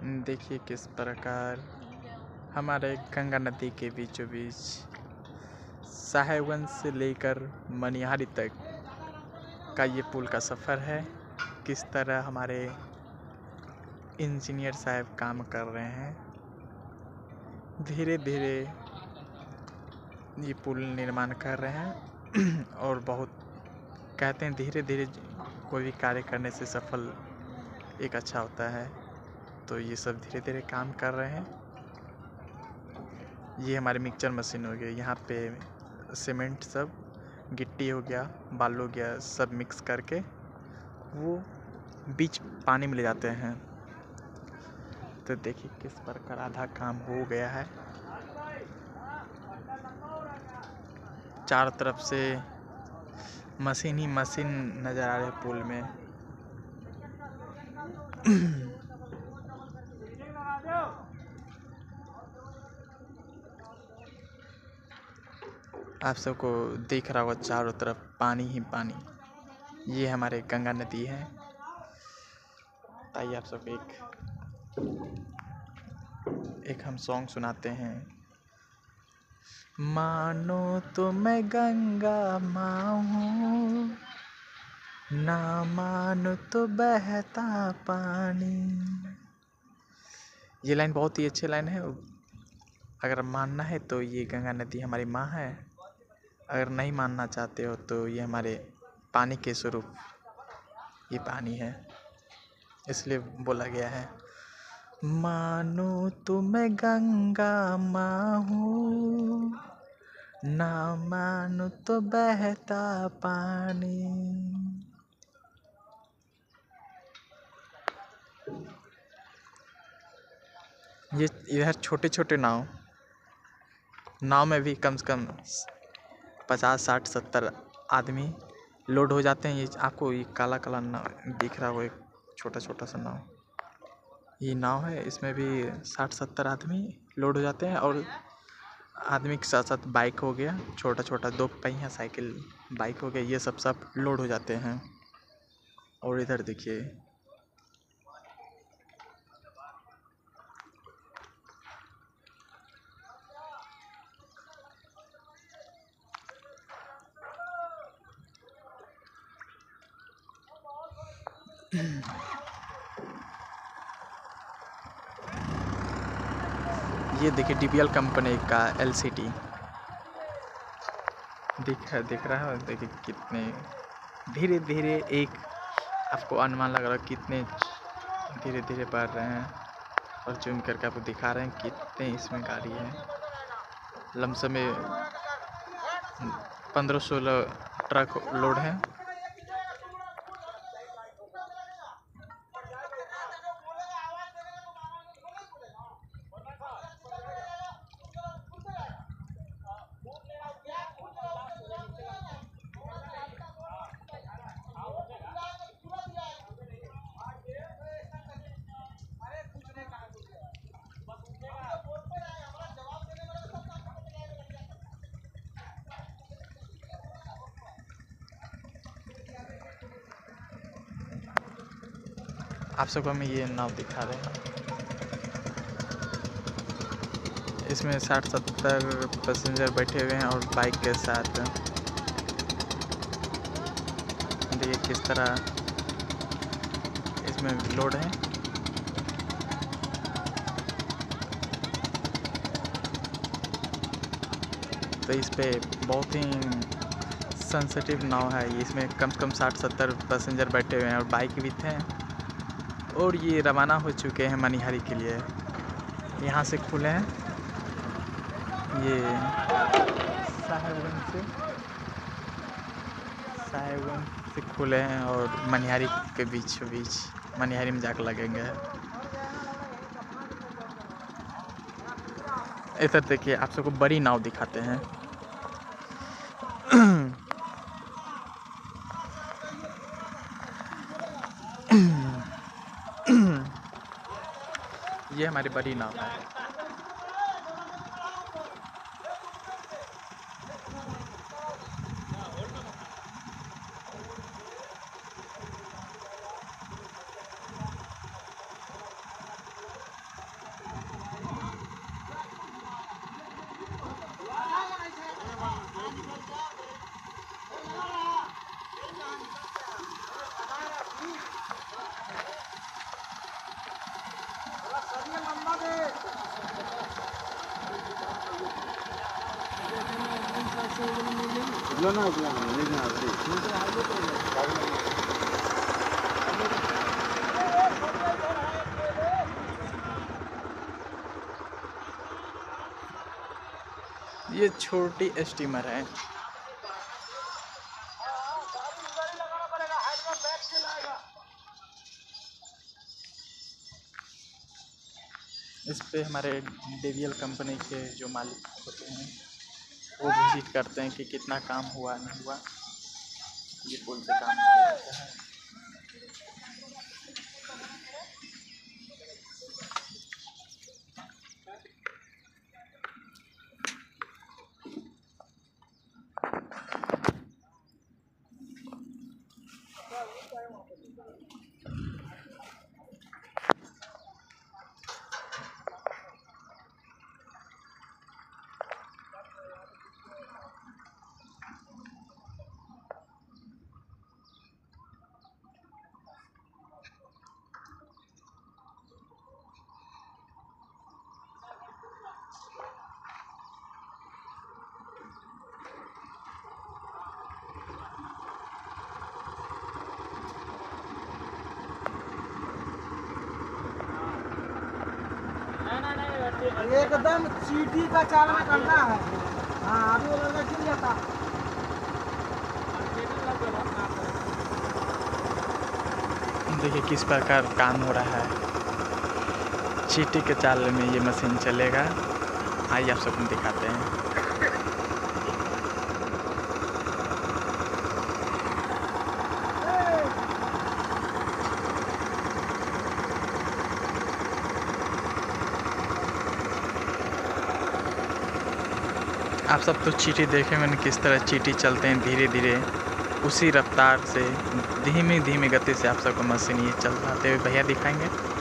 देखिए किस प्रकार हमारे गंगा नदी के बीचों बीच साहेबगंज से लेकर मनिहारी तक का ये पुल का सफ़र है। किस तरह हमारे इंजीनियर साहब काम कर रहे हैं। धीरे धीरे ये पुल निर्माण कर रहे हैं और बहुत कहते हैं धीरे धीरे कोई भी कार्य करने से सफल एक अच्छा होता है। तो ये सब धीरे धीरे काम कर रहे हैं। ये हमारी मिक्सचर मशीन हो गई। यहाँ पे सीमेंट सब गिट्टी हो गया, बालू हो गया, सब मिक्स करके वो बीच पानी में ले जाते हैं। तो देखिए किस प्रकार आधा काम हो गया है। चारों तरफ से मशीन ही मशीन नज़र आ रही है पुल में। आप सबको दिख रहा होगा चारों तरफ पानी ही पानी। ये हमारे गंगा नदी है। आइए आप सबको एक हम सॉन्ग सुनाते हैं। मानो तो मैं गंगा माँ हूँ, ना मानो तो बहता पानी। ये लाइन बहुत ही अच्छी लाइन है। अगर मानना है तो ये गंगा नदी हमारी माँ है, अगर नहीं मानना चाहते हो तो ये हमारे पानी के स्वरूप ये पानी है, इसलिए बोला गया है। मानो तो मैं गंगा माँ हूँ, ना मानो तो बहता पानी। ये इधर छोटे छोटे नाव में भी कम से कम 50, 60, 70 आदमी लोड हो जाते हैं। ये आपको ये काला काला नाव दिख रहा हो, एक छोटा छोटा सा नाव, ये नाव है। इसमें भी 60, 70 आदमी लोड हो जाते हैं। और आदमी के साथ साथ बाइक हो गया, छोटा छोटा 2 पहिया साइकिल बाइक हो गया, ये सब लोड हो जाते हैं। और इधर देखिए ये देखिए DPL कंपनी का LCD दिख रहा है। देखिए कितने धीरे धीरे एक आपको अनुमान लग रहा है कितने धीरे धीरे बढ़ रहे हैं। और जूम करके आपको दिखा रहे हैं कितने इसमें गाड़ी है। लमसम में 15-16 ट्रक लोड है। आप सबको हम ये नाव दिखा रहे हैं। इसमें 60-70 पैसेंजर बैठे हुए हैं और बाइक के साथ। देखिए किस तरह इसमें लोड है। तो इस पे बहुत ही सेंसिटिव नाव है। इसमें कम से कम 60-70 पैसेंजर बैठे हुए हैं और बाइक भी थे। और ये रवाना हो चुके हैं मनिहारी के लिए। यहाँ से खुले हैं ये साहेबगंज से खुले हैं और मनिहारी के बीचों बीच मनिहारी में जाकर लगेंगे। इधर देखिए आप सबको बड़ी नाव दिखाते हैं। ये हमारी बड़ी नाव है। ये छोटी स्टीमर है। इस पे हमारे DVL कंपनी के जो मालिक होते हैं वो विजिट करते हैं कि कितना काम हुआ नहीं हुआ। ये पुल पे काम किया जाता है। एकदम चीटी का चाल में करना है। हाँ अभी वो लड़का गिर जाता। देखिए किस प्रकार काम हो रहा है। चीटी के चाल में ये मशीन चलेगा। आइए आप सबको दिखाते हैं। आप सब तो चीटी देखे मैंने किस तरह चीटी चलते हैं धीरे धीरे, उसी रफ्तार से धीमी धीमी गति से आप सबको मशीन ये चलाते हुए भैया दिखाएंगे।